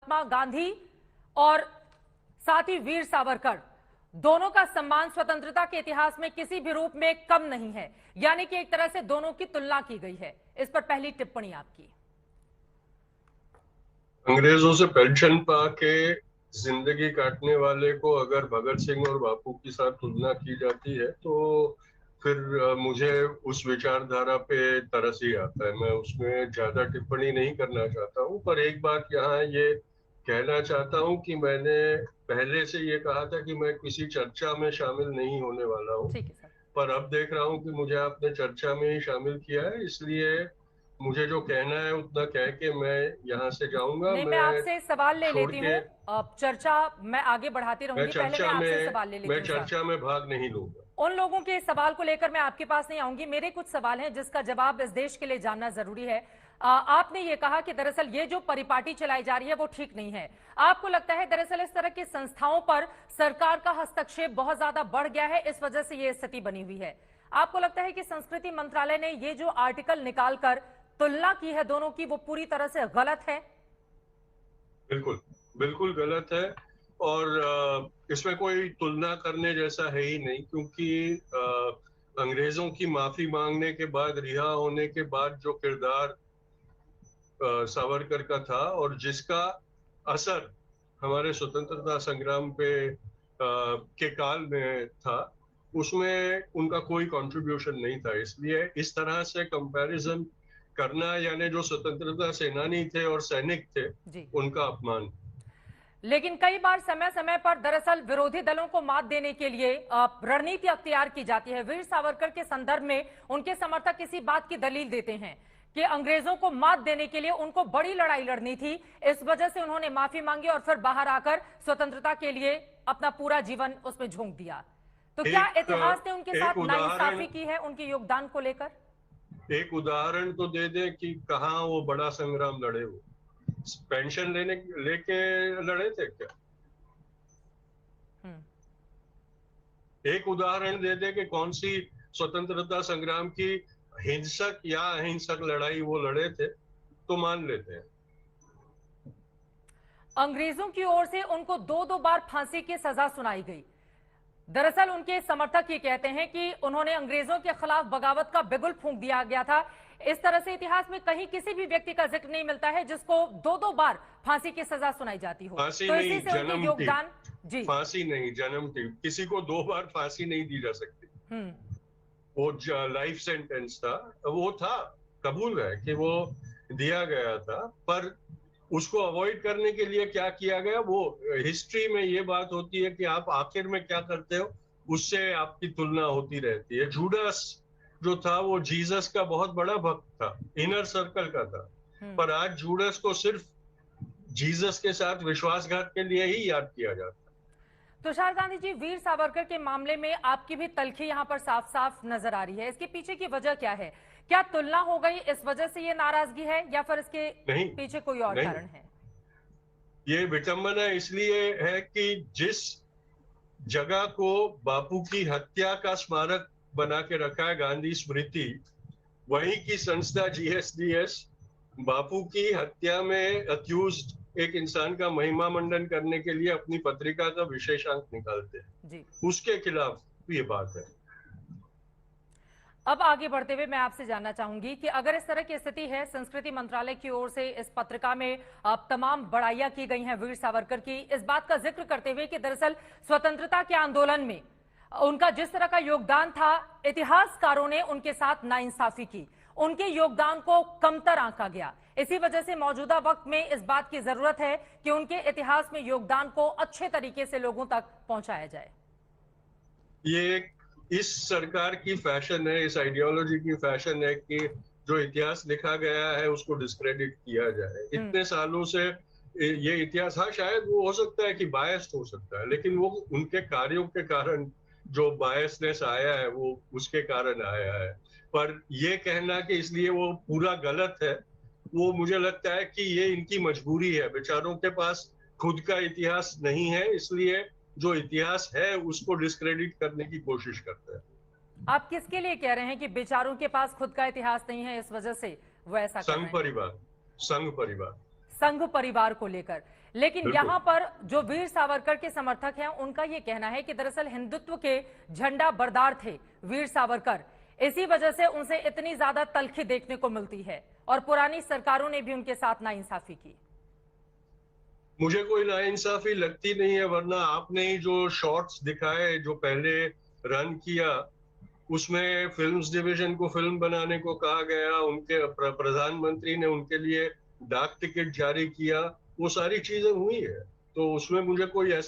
महात्मा गांधी और साथ ही वीर सावरकर दोनों का सम्मान स्वतंत्रता के इतिहास में किसी भी रूप में कम नहीं है, यानी कि एक तरह से दोनों की तुलना की गई है। इस पर पहली टिप्पणी आपकी। अंग्रेजों से पेंशन पाके जिंदगी काटने वाले को अगर भगत सिंह और बापू के साथ तुलना की जाती है तो फिर मुझे उस विचारधारा पे तरस ही आता है। मैं उसमें ज्यादा टिप्पणी नहीं करना चाहता हूँ, पर एक बात यहाँ ये कहना चाहता हूँ कि मैंने पहले से ये कहा था कि मैं किसी चर्चा में शामिल नहीं होने वाला हूँ, ठीक है सर। पर अब देख रहा हूँ कि मुझे आपने चर्चा में ही शामिल किया है, इसलिए मुझे जो कहना है उतना कह के मैं यहाँ से जाऊंगा। नहीं, मैं मैं आपसे सवाल ले छोड़ लेती के हूँ। अब चर्चा मैं आगे बढ़ाती रहूंगी, पहले मैं आपसे सवाल ले लेती हूँ। चर्चा में भाग नहीं लूंगा। उन लोगों के सवाल को लेकर मैं आपके पास नहीं आऊंगी। मेरे कुछ सवाल हैं जिसका जवाब इस देश के लिए जानना जरूरी है। आपने ये कहा कि दरअसल ये जो परिपाटी चलाई जा रही है वो ठीक नहीं है। आपको लगता है दरअसल इस तरह की संस्थाओं पर सरकार का हस्तक्षेप बहुत ज्यादा बढ़ गया है, इस वजह से ये स्थिति बनी हुई है? आपको लगता है कि संस्कृति मंत्रालय ने ये जो आर्टिकल निकालकर तुलना की है दोनों की, वो पूरी तरह से गलत है? बिल्कुल बिल्कुल गलत है, और इसमें कोई तुलना करने जैसा है ही नहीं, क्योंकि अंग्रेजों की माफी मांगने के बाद, रिहा होने के बाद जो किरदार सावरकर का था और जिसका असर हमारे स्वतंत्रता संग्राम पे के काल में था, उसमें उनका कोई कंट्रीब्यूशन नहीं था। इसलिए इस तरह से कंपैरिजन करना, यानी जो स्वतंत्रता सेनानी थे और सैनिक थे जी। उनका अपमान। लेकिन कई बार समय समय पर दरअसल विरोधी दलों को मात देने के लिए रणनीति अख्तियार की जाती है। वीर सावरकर के संदर्भ में उनके समर्थक इसी बात की दलील देते हैं कि अंग्रेजों को मात देने के लिए उनको बड़ी लड़ाई लड़नी थी, इस वजह से उन्होंने माफी मांगी और फिर बाहर आकर स्वतंत्रता के लिए अपना पूरा जीवन उसमें झोंक दिया। तो क्या इतिहास ने उनके साथ नाइंसाफी की है उनके योगदान को लेकर? एक उदाहरण तो दे दे कि कहाँ वो बड़ा संग्राम लड़े हो। पेंशन लेके लड़े थे क्या? एक उदाहरण दे दे कि कौन सी स्वतंत्रता संग्राम की हिंसक या अहिंसक लड़ाई वो लड़े थे, तो मान लेते हैं। अंग्रेजों की ओर से उनको दो दो बार फांसी की सजा सुनाई गई। दरअसल उनके समर्थक ये कहते हैं कि उन्होंने अंग्रेजों के खिलाफ बगावत का बिगुल फूंक दिया गया था। इस तरह से इतिहास में कहीं किसी भी व्यक्ति का जिक्र नहीं मिलता है जिसको दो दो बार फांसी की सजा सुनाई जाती हो। फांसी तो नहीं, इसी से उनके योगदान। जी, फांसी नहीं, जन्म थी। किसी को दो बार फांसी नहीं दी जा सकती। वो लाइफ सेंटेंस था, वो था, कबूल है कि वो दिया गया था, पर उसको अवॉइड करने के लिए क्या किया गया, वो हिस्ट्री में ये बात होती है कि आप आखिर में क्या करते हो उससे आपकी तुलना होती रहती है। जूडास जो था वो जीसस का बहुत बड़ा भक्त था, इनर सर्कल का था, पर आज जूडास को सिर्फ जीसस के साथ विश्वासघात के लिए ही याद किया जाता है। तुषार गांधी जी, वीर सावरकर के मामले में आपकी भी तलखी यहां पर साफ साफ नजर आ रही है। इसके पीछे की वजह क्या है? क्या तुलना हो गई इस वजह से ये नाराजगी है या फिर इसके पीछे कोई और कारण है? ये विडंबना इसलिए है कि जिस जगह को बापू की हत्या का स्मारक बना के रखा है, गांधी स्मृति, वहीं की संस्था जीएसडीएस बापू की हत्या में अक्यूज्ड एक इंसान का महिमा मंडन करने के लिए अपनी पत्रिका का विशेषांक निकालते हैं, उसके खिलाफ ये बात है। अब आगे बढ़ते हुए मैं आपसे जानना चाहूंगी कि अगर इस तरह की स्थिति है, संस्कृति मंत्रालय की ओर से इस पत्रिका में तमाम बड़ाइयां की गई हैं वीर सावरकर की, इस बात का जिक्र करते हुए कि दरअसल स्वतंत्रता के आंदोलन में उनका जिस तरह का योगदान था, इतिहासकारों ने उनके साथ नाइंसाफी की, उनके योगदान को कमतर आंका गया। इसी वजह से मौजूदा वक्त में इस बात की जरूरत है कि उनके इतिहास में योगदान को अच्छे तरीके से लोगों तक पहुंचाया जाए। ये इस सरकार की फैशन है, इस आइडियोलॉजी की फैशन है कि जो इतिहास लिखा गया है उसको डिस्क्रेडिट किया जाए। इतने सालों से ये इतिहास, हाँ शायद वो हो सकता है कि बायस्ड हो सकता है, लेकिन वो उनके कार्यों के कारण जो बायसनेस आया है वो उसके कारण आया है। पर ये कहना कि इसलिए वो पूरा गलत है, वो मुझे लगता है कि ये इनकी मजबूरी है। बेचारों के पास खुद का इतिहास नहीं है, इसलिए जो इतिहास है उसको डिस्क्रेडिट करने की कोशिश करते हैं। आप किसके लिए कह रहे हैं कि बेचारों के पास खुद का इतिहास नहीं है, इस वजह से वो ऐसा कर रहे हैं? संघ परिवार संघ परिवार को लेकर लेकिन बिल्कुल। यहाँ पर जो वीर सावरकर के समर्थक हैं उनका ये कहना है कि दरअसल हिंदुत्व के झंडा बरदार थे वीर सावरकर, इसी वजह से उनसे इतनी ज्यादा तलखी देखने को मिलती है और पुरानी सरकारों ने भी उनके साथ नाइंसाफी की। मुझे कोई नाइंसाफी लगती नहीं है, वरना आपने ही जो शॉट्स दिखाए जो पहले रन किया, उसमें फिल्म्स डिवीजन को फिल्म बनाने को कहा गया, उनके प्रधानमंत्री ने उनके लिए डाक टिकट जारी किया, वो सारी चीजें हुई है। तो उसमें मुझे कोई ऐसा